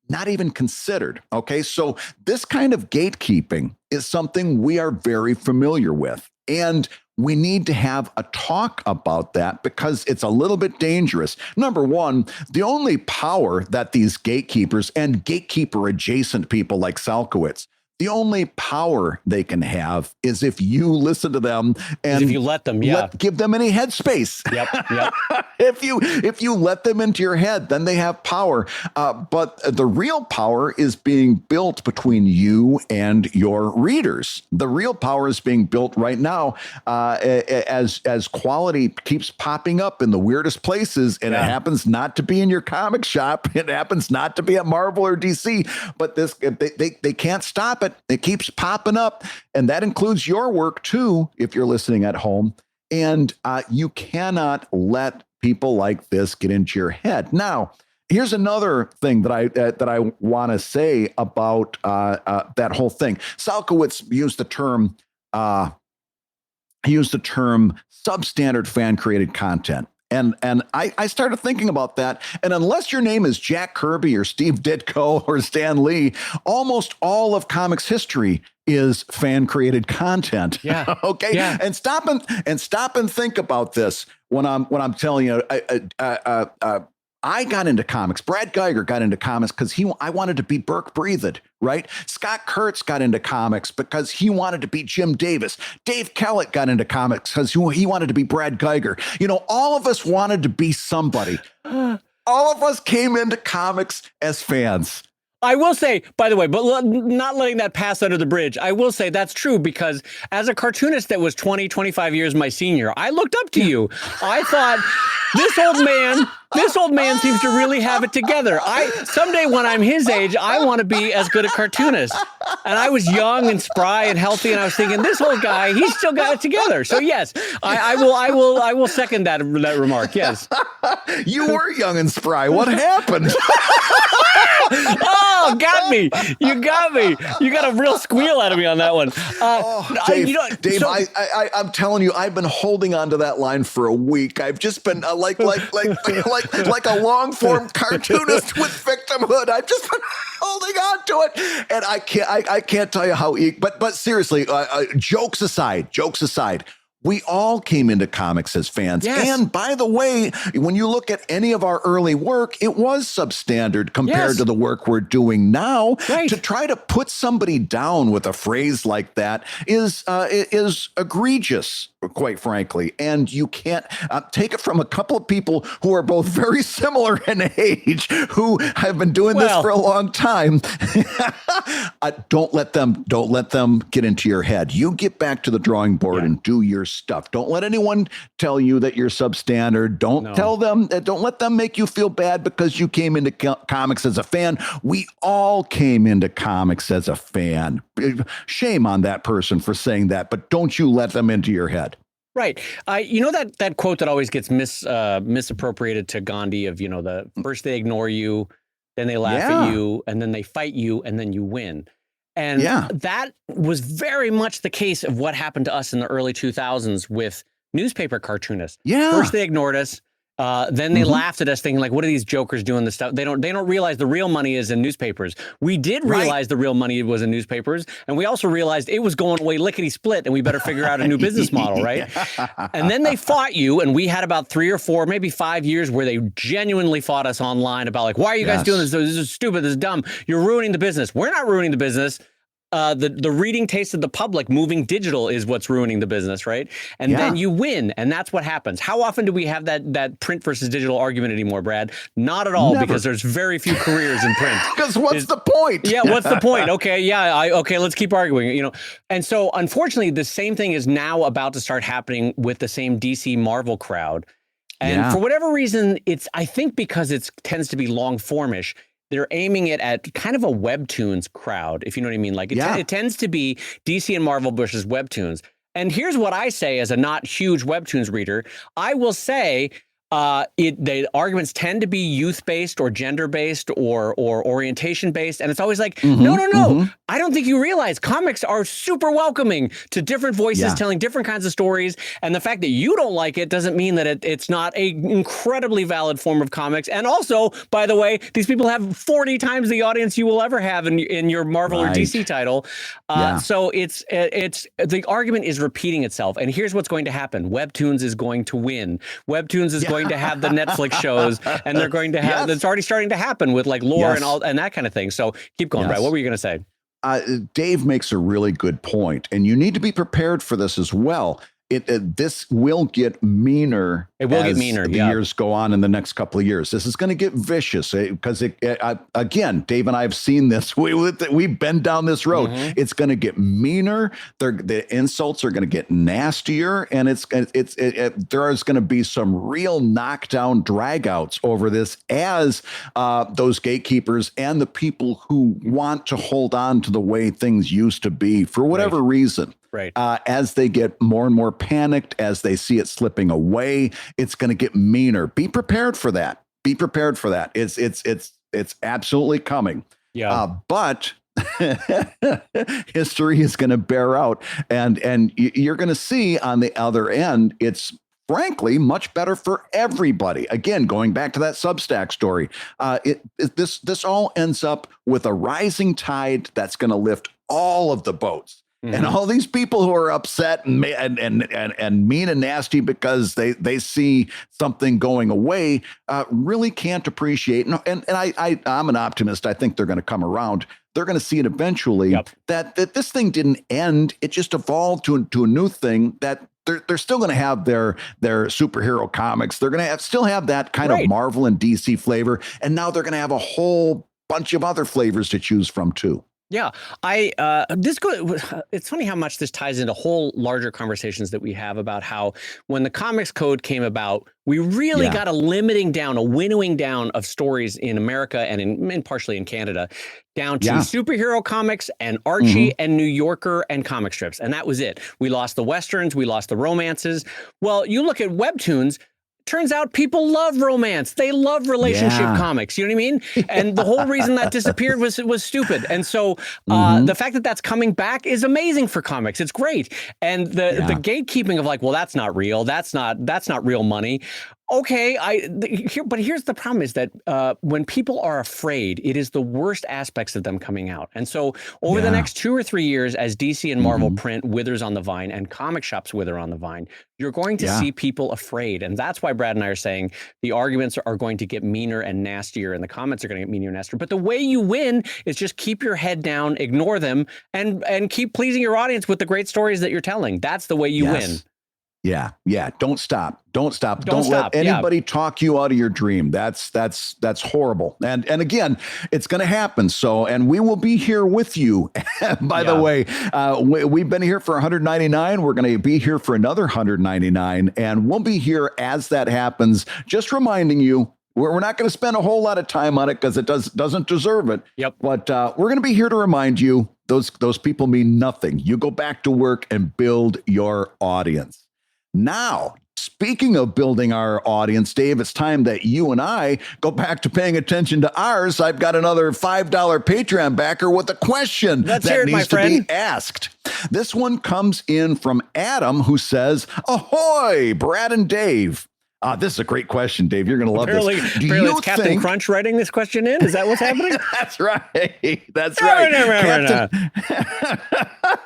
Not even considered. Okay, so this kind of gatekeeping is something we are very familiar with, and we need to have a talk about that because it's a little bit dangerous. Number one, the only power that these gatekeepers and gatekeeper adjacent people like Salkowitz, the only power they can have is if you listen to them and if you let them, give them any headspace. Yep. If you let them into your head, then they have power. But the real power is being built between you and your readers. The real power is being built right now as quality keeps popping up in the weirdest places, and it happens not to be in your comic shop. It happens not to be at Marvel or DC. But they can't stop it. it. It keeps popping up. And that includes your work too, if you're listening at home. And you cannot let people like this get into your head. Now, here's another thing that I want to say about that whole thing. Salkowitz used the term substandard fan created content. And I started thinking about that. And unless your name is Jack Kirby or Steve Ditko or Stan Lee, almost all of comics history is fan created content. Yeah. Okay. Yeah. And stop and think about this when I'm telling you. I got into comics. Brad Geiger got into comics because I wanted to be Burke Breathed, right? Scott Kurtz got into comics because he wanted to be Jim Davis. Dave Kellett got into comics because he wanted to be Brad Geiger. All of us wanted to be somebody. All of us came into comics as fans. I will say, by the way, but not letting that pass under the bridge, I will say that's true because as a cartoonist that was 20, 25 years my senior, I looked up to you. I thought, this old man seems to really have it together. Someday when I'm his age, I want to be as good a cartoonist. And I was young and spry and healthy, and I was thinking, this old guy, he's still got it together. So yes, I will second that remark. Yes. You were young and spry. What happened? Oh, got me. You got me. You got a real squeal out of me on that one. Dave, I'm telling you, I've been holding on to that line for a week. I've just been like a long form cartoonist with victimhood. I've just been holding on to it, and I can't tell you how. But seriously, jokes aside. We all came into comics as fans. Yes. And by the way, when you look at any of our early work, it was substandard compared to the work we're doing now. Right. To try to put somebody down with a phrase like that is egregious, quite frankly. And you can't take it from a couple of people who are both very similar in age, who have been doing this for a long time. Don't let them get into your head. You get back to the drawing board and do your stuff. Don't let anyone tell you that you're substandard. Don't let them make you feel bad because you came into comics as a fan. We all came into comics as a fan. Shame on that person for saying that, but don't you let them into your head. Right. That quote that always gets misappropriated to Gandhi of, the first they ignore you, then they laugh at you, and then they fight you, and then you win. And that was very much the case of what happened to us in the early 2000s with newspaper cartoonists. Yeah. First they ignored us. Then they laughed at us thinking like, what are these jokers doing this stuff? They don't realize the real money is in newspapers. We did realize the real money was in newspapers. And we also realized it was going away lickety split and we better figure out a new business model. Right. And then they fought you. And we had about 3 or 4, maybe 5 years where they genuinely fought us online about like, why are you guys doing this? This is stupid. This is dumb. You're ruining the business. We're not ruining the business. The reading taste of the public moving digital is what's ruining the business, right? And then you win, and that's what happens. How often do we have that print versus digital argument anymore, Brad? Not at all, because there's very few careers in print. Because what's the point? Yeah, what's the point? Okay, okay, let's keep arguing, And so, unfortunately, the same thing is now about to start happening with the same DC Marvel crowd. And for whatever reason, I think because it tends to be long formish, they're aiming it at kind of a webtoons crowd, if you know what I mean. Like it tends to be DC and Marvel versus webtoons. And here's what I say as a not huge webtoons reader. I will say the arguments tend to be youth-based or gender-based or orientation-based. And it's always like, no. I don't think you realize comics are super welcoming to different voices telling different kinds of stories. And the fact that you don't like it doesn't mean that it's not an incredibly valid form of comics. And also, by the way, these people have 40 times the audience you will ever have in your Marvel or DC title. So it's the argument is repeating itself. And here's what's going to happen. Webtoons is going to win. Webtoons is going to have the Netflix shows, and they're going to have it's already starting to happen with like lore and all and that kind of thing. So keep going, Brad. What were you going to say? Dave makes a really good point, and you need to be prepared for this as well. this will get meaner. It will get as meaner, the years go on in the next couple of years. This is going to get vicious because again, Dave and I have seen this. We've been down this road. It's going to get meaner. The insults are going to get nastier, and there is going to be some real knockdown dragouts over this as those gatekeepers and the people who want to hold on to the way things used to be for whatever reason. Right. As they get more and more panicked, as they see it slipping away, it's going to get meaner. Be prepared for that. Be prepared for that. It's absolutely coming. Yeah. But history is going to bear out, and you're going to see on the other end, it's frankly much better for everybody. Again, going back to that Substack story, this all ends up with a rising tide that's going to lift all of the boats. And all these people who are upset and mean and nasty because they see something going away really can't appreciate. And I'm an optimist. I think they're going to come around. They're going to see it eventually that this thing didn't end. It just evolved to a new thing that they're still going to have their superhero comics. They're going to still have that kind of Marvel and DC flavor. And now they're going to have a whole bunch of other flavors to choose from too. Yeah, it's funny how much this ties into whole larger conversations that we have about how when the Comics Code came about, we really got a winnowing down of stories in America and partially in Canada down to superhero comics and Archie and New Yorker and comic strips. And that was it. We lost the Westerns. We lost the romances. Well, you look at webtoons. Turns out people love romance. They love relationship comics. You know what I mean? And the whole reason that disappeared was stupid. And so the fact that that's coming back is amazing for comics. It's great. And the gatekeeping of like, well, that's not real. That's not real money. Okay, but here's the problem is that when people are afraid, it is the worst aspects of them coming out. And so over the next 2 or 3 years, as DC and Marvel print withers on the vine and comic shops wither on the vine, you're going to see people afraid. And that's why Brad and I are saying the arguments are going to get meaner and nastier and the comments are going to get meaner and nastier. But the way you win is just keep your head down, ignore them, and keep pleasing your audience with the great stories that you're telling. That's the way you win. Yeah. Don't stop. Don't let anybody talk you out of your dream. That's horrible. And again, it's going to happen. So, and we will be here with you. By the way, we've been here for 199. We're going to be here for another 199, and we'll be here as that happens. Just reminding you, we're not going to spend a whole lot of time on it because it doesn't deserve it. Yep. But we're going to be here to remind you those people mean nothing. You go back to work and build your audience. Now, speaking of building our audience, Dave, it's time that you and I go back to paying attention to ours. I've got another $5 Patreon backer with a question that needs to be asked. This one comes in from Adam, who says, "Ahoy, Brad and Dave." This is a great question, Dave. You're going to love this. Apparently it's Captain Crunch writing this question in? Is that what's happening? That's right. That's right.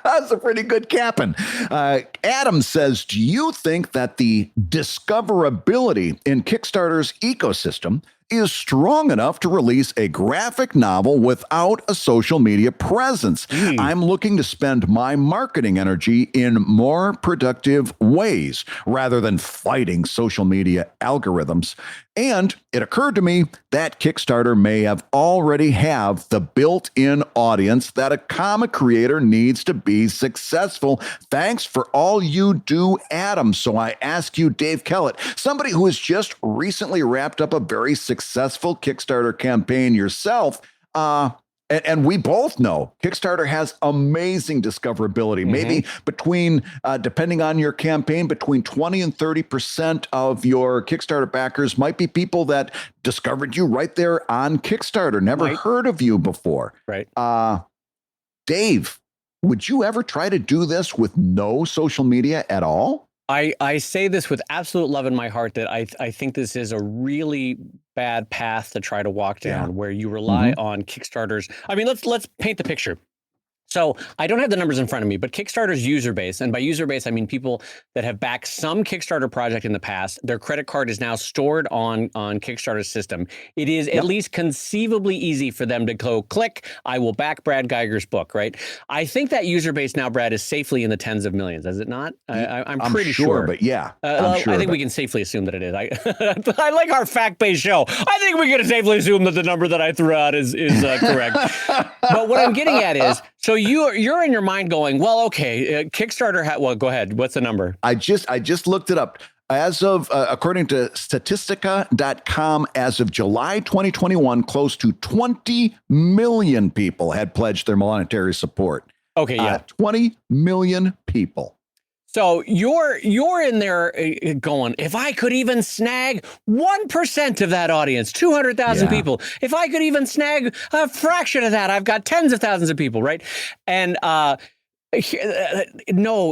That's a pretty good capping. Adam says, do you think that the discoverability in Kickstarter's ecosystem is strong enough to release a graphic novel without a social media presence? I'm looking to spend my marketing energy in more productive ways rather than fighting social media algorithms. And it occurred to me that Kickstarter may already have the built-in audience that a comic creator needs to be successful. Thanks for all you do, Adam. So I ask you, Dave Kellett, somebody who has just recently wrapped up a very successful Kickstarter campaign yourself, and we both know Kickstarter has amazing discoverability. Maybe between, depending on your campaign, between 20 and 30% of your Kickstarter backers might be people that discovered you right there on Kickstarter, never heard of you before. Right. Dave, would you ever try to do this with no social media at all? I say this with absolute love in my heart that I think this is a really bad path to try to walk down where you rely on Kickstarters. I mean, let's paint the picture. So I don't have the numbers in front of me, but Kickstarter's user base, and by user base, I mean people that have backed some Kickstarter project in the past. Their credit card is now stored on Kickstarter's system. It is at least conceivably easy for them to go click, I will back Brad Geiger's book, right? I think that user base now, Brad, is safely in the tens of millions, is it not? I'm pretty sure. But yeah, I'm sure I think we can safely assume that it is. I like our fact-based show. I think we can safely assume that the number that I threw out is correct. But what I'm getting at is, so you're in your mind going, well, okay, Kickstarter. Well, go ahead. What's the number? I just looked it up. As of according to Statistica.com, as of July 2021, close to 20 million people had pledged their monetary support. Okay, yeah, 20 million people. So you're in there going, if I could even snag 1% of that audience, 200,000 people, if I could even snag a fraction of that, I've got tens of thousands of people, right? And no,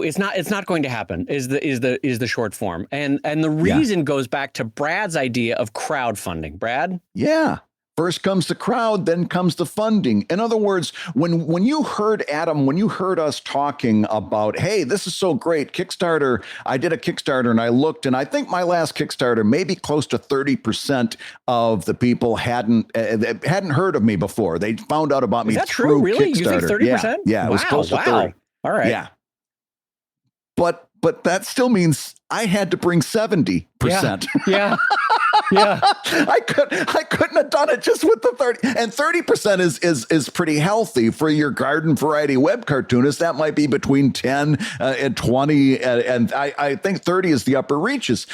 it's not going to happen. Is the short form, and the reason goes back to Brad's idea of crowdfunding. Brad, First comes the crowd, then comes the funding. In other words, when you heard Adam, when you heard us talking about, hey, this is so great, Kickstarter, I did a Kickstarter and I looked, and I think my last Kickstarter, maybe close to 30% of the people hadn't heard of me before. They found out about me through true? Really? Kickstarter. You think 30%? Yeah, it was close to 30. All right. Yeah. But that still means I had to bring 70%. Yeah. I couldn't have done it just with the 30. And 30% is pretty healthy for your garden variety web cartoonist. That might be between 10 and 20. And I think 30 is the upper reaches.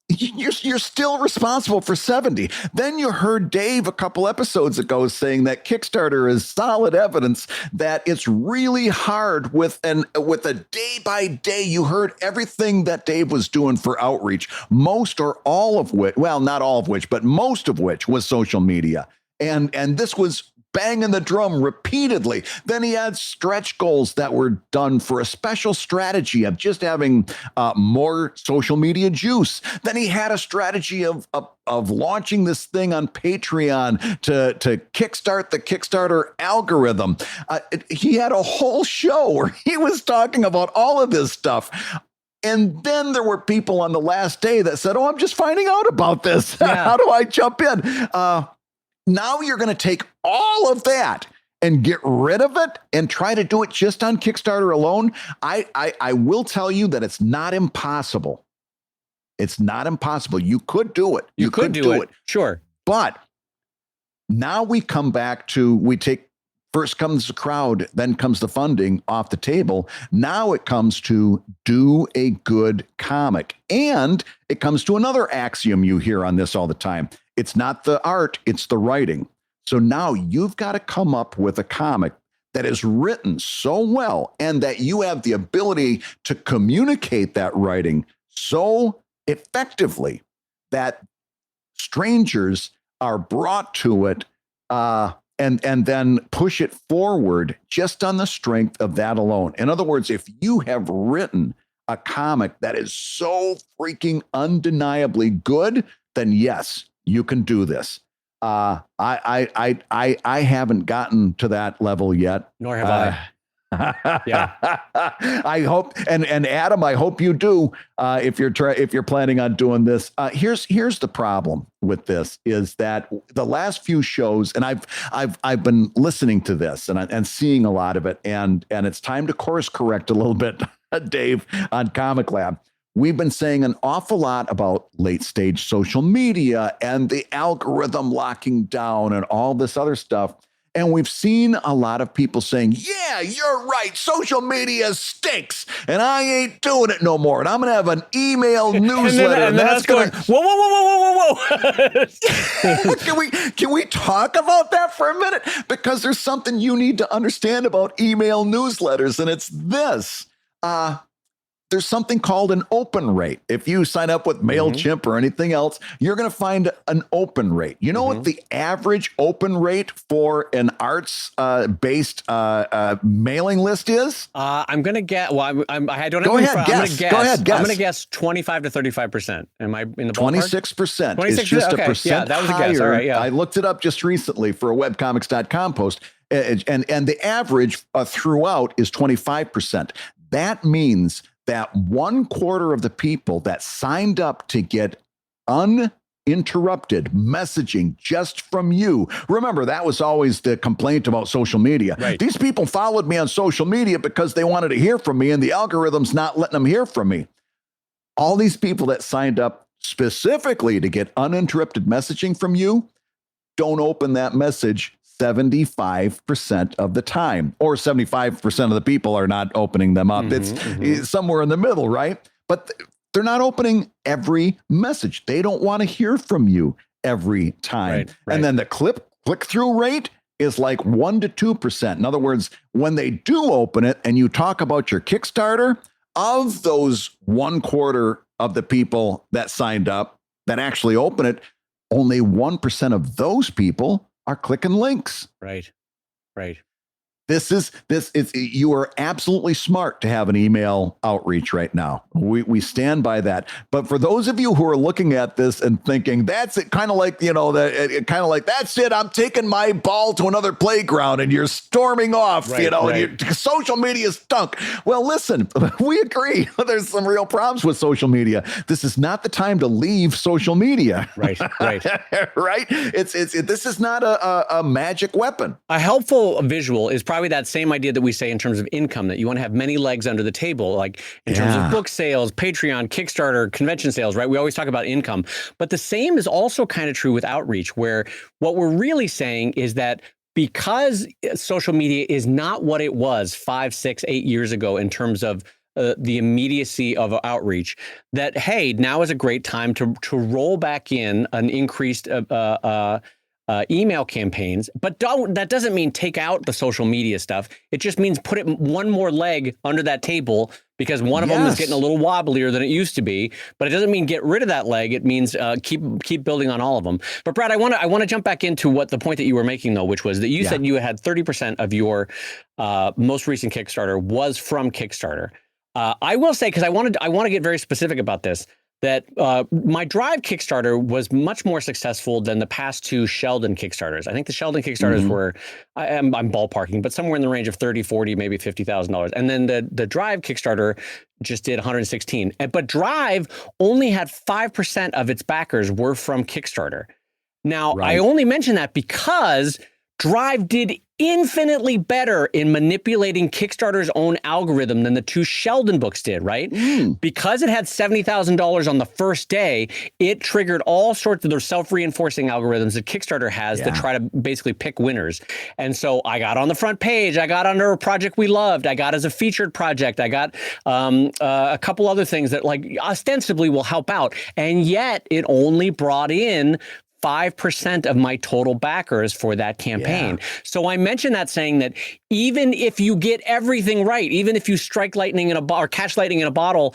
You're still responsible for 70. Then you heard Dave a couple episodes ago saying that Kickstarter is solid evidence that it's really hard with a day by day. You heard everything that Dave was doing for outreach, most or all of which, well, not all of which, but most of which was social media. And this was banging the drum repeatedly. Then he had stretch goals that were done for a special strategy of just having more social media juice. Then he had a strategy of launching this thing on Patreon to kickstart the Kickstarter algorithm. He had a whole show where he was talking about all of this stuff. And then there were people on the last day that said, oh, I'm just finding out about this. How do I jump in? Now you're going to take all of that and get rid of it and try to do it just on Kickstarter alone. I will tell you that it's not impossible. It's not impossible. You could do it. You could do it. Sure. But now we come back to, we take first comes the crowd, then comes the funding off the table. Now it comes to do a good comic. And it comes to another axiom you hear on this all the time. It's not the art, it's the writing. So now you've got to come up with a comic that is written so well and that you have the ability to communicate that writing so effectively that strangers are brought to it and then push it forward just on the strength of that alone. In other words, if you have written a comic that is so freaking undeniably good, then yes, you can do this. I haven't gotten to that level yet. Nor have I. Yeah. I hope, and Adam, I hope you do. If you're planning on doing this, here's the problem with this is that the last few shows, and I've been listening to this and seeing a lot of it, and it's time to course correct a little bit, Dave, on ComicLab. We've been saying an awful lot about late stage social media and the algorithm locking down and all this other stuff. And we've seen a lot of people saying, yeah, you're right. Social media stinks and I ain't doing it no more. And I'm going to have an email newsletter. and then that's going, whoa. Can we talk about that for a minute? Because there's something you need to understand about email newsletters. And it's this. there's something called an open rate. If you sign up with MailChimp or anything else, you're going to find an open rate. You know what the average open rate for an arts based mailing list is? I'm going to guess. Well, I don't have. Go ahead, guess. Go ahead, guess. I'm going to guess 25 to 35%. Am I in the ballpark? 26%. It's just a percent that was higher. a guess. All right, yeah. I looked it up just recently for a webcomics.com post, and the average throughout is 25%. That means that 1/4 of the people that signed up to get uninterrupted messaging just from you. Remember, that was always the complaint about social media. Right. These people followed me on social media because they wanted to hear from me, and the algorithm's not letting them hear from me. All these people that signed up specifically to get uninterrupted messaging from you don't open that message 75% of the time, or 75% of the people are not opening them up. It's somewhere in the middle, right? But they're not opening every message. They don't want to hear from you every time. Right. And then the click-through rate is like 1 to 2%. In other words, when they do open it and you talk about your Kickstarter, of those 1/4 of the people that signed up that actually open it, only 1% of those people are clicking links. Right. You are absolutely smart to have an email outreach right now. We stand by that. But for those of you who are looking at this and thinking that's it, kind of like, that's it, I'm taking my ball to another playground, and you're storming off, and your social media stunk. Well, listen, we agree. There's some real problems with social media. This is not the time to leave social media. Right. Right. This is not a magic weapon. A helpful visual is probably that same idea that we say in terms of income, that you want to have many legs under the table, like in terms of book sales, Patreon, Kickstarter, convention sales, right? We always talk about income, but the same is also kind of true with outreach, where what we're really saying is that because social media is not what it was 5, 6, 8 years ago in terms of the immediacy of outreach, that, hey, now is a great time to roll back in an increased email campaigns, but that doesn't mean take out the social media stuff. It just means put it one more leg under that table, because one of them is getting a little wobblier than it used to be. But it doesn't mean get rid of that leg. It means keep building on all of them. But Brad, I want to jump back into what the point that you were making, though, which was that you said you had 30% of your most recent Kickstarter was from Kickstarter. I will say, because I want to get very specific about this, that my Drive Kickstarter was much more successful than the past 2 Sheldon Kickstarters. I think the Sheldon Kickstarters were, I'm ballparking, but somewhere in the range of $30, $40, maybe $50,000. And then the Drive Kickstarter just did 116. But Drive only had 5% of its backers were from Kickstarter. Now, I only mention that because Drive did infinitely better in manipulating Kickstarter's own algorithm than the 2 Sheldon books did, right? Because it had $70,000 on the first day, it triggered all sorts of those self-reinforcing algorithms that Kickstarter has to try to basically pick winners. And so I got on the front page, I got under a project we loved, I got as a featured project, I got a couple other things that like ostensibly will help out. And yet it only brought in 5% of my total backers for that campaign. So I mentioned that, saying that even if you get everything right, even if you strike lightning in a or catch lightning in a bottle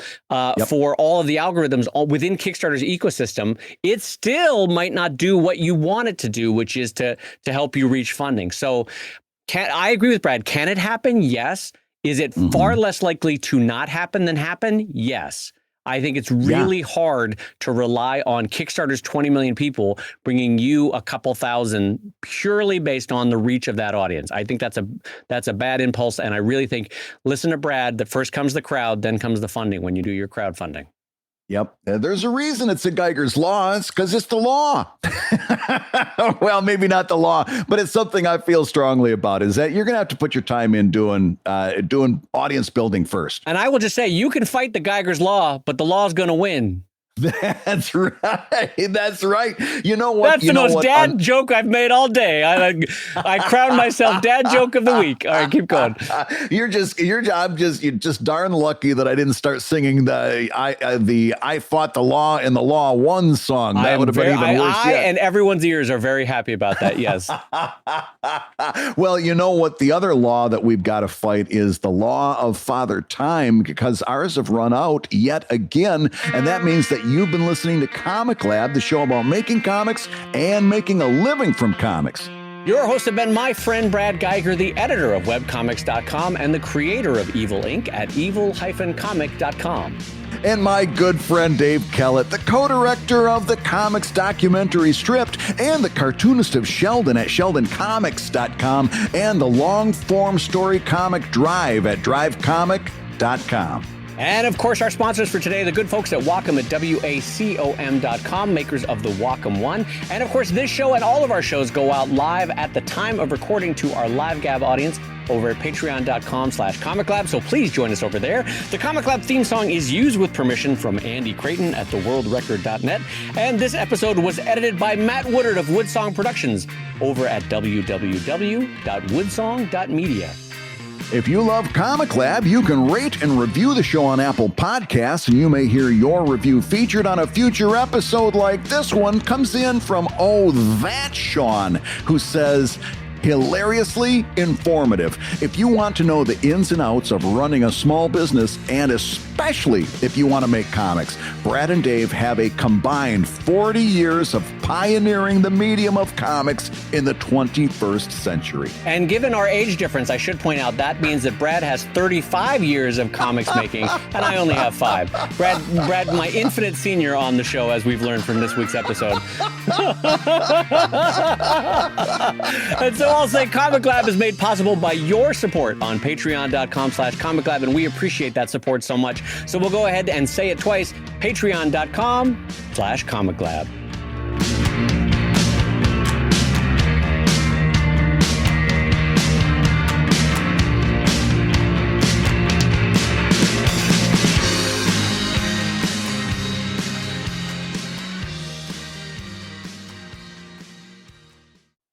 for all of the algorithms within Kickstarter's ecosystem, it still might not do what you want it to do, which is to help you reach funding. So I agree with Brad. Can it happen? Yes. Is it far less likely to not happen than happen? Yes. I think it's really hard to rely on Kickstarter's 20 million people bringing you a couple thousand purely based on the reach of that audience. I think that's a bad impulse, and I really think, listen to Brad, that first comes the crowd, then comes the funding when you do your crowdfunding. Yep. There's a reason it's a Geiger's Law. It's because it's the law. Well, maybe not the law, but it's something I feel strongly about, is that you're going to have to put your time in doing audience building first. And I will just say, you can fight the Geiger's Law, but the law is going to win. That's right. That's right. You know what? That's the most dad joke I've made all day. I crowned myself dad joke of the week. All right, keep going. You're just darn lucky that I didn't start singing the I fought the law and the law won song. That would have been even worse. And everyone's ears are very happy about that. Yes. Well, you know what? The other law that we've got to fight is the law of Father Time, because ours have run out yet again. And that means that you've been listening to Comic Lab, the show about making comics and making a living from comics. Your hosts have been my friend Brad Geiger, the editor of webcomics.com and the creator of Evil Inc. at evil-comic.com. And my good friend Dave Kellett, the co-director of the comics documentary Stripped and the cartoonist of Sheldon at sheldoncomics.com and the long-form story comic Drive at drivecomic.com. And of course, our sponsors for today, the good folks at Wacom at wacom.com, makers of the Wacom One. And of course, this show and all of our shows go out live at the time of recording to our live Gab audience over at patreon.com/ComicLab. So please join us over there. The Comic Lab theme song is used with permission from Andy Creighton at theworldrecord.net. And this episode was edited by Matt Woodard of Woodsong Productions over at www.woodsong.media. If you love Comic Lab, you can rate and review the show on Apple Podcasts, and you may hear your review featured on a future episode. Like this one comes in from That Sean, who says, hilariously informative. If you want to know the ins and outs of running a small business, and especially if you want to make comics, Brad and Dave have a combined 40 years of pioneering the medium of comics in the 21st century. And given our age difference, I should point out that means that Brad has 35 years of comics making, and I only have 5. Brad, my infinite senior on the show, as we've learned from this week's episode. And so I'll say Comic Lab is made possible by your support on patreon.com/ComicLab, and we appreciate that support so much. So we'll go ahead and say it twice, patreon.com/ComicLab.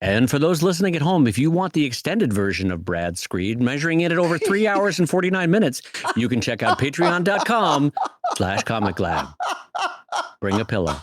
And for those listening at home, if you want the extended version of Brad's screed, measuring it at over 3 hours and 49 minutes, you can check out patreon.com/ComicLab. Bring a pillow.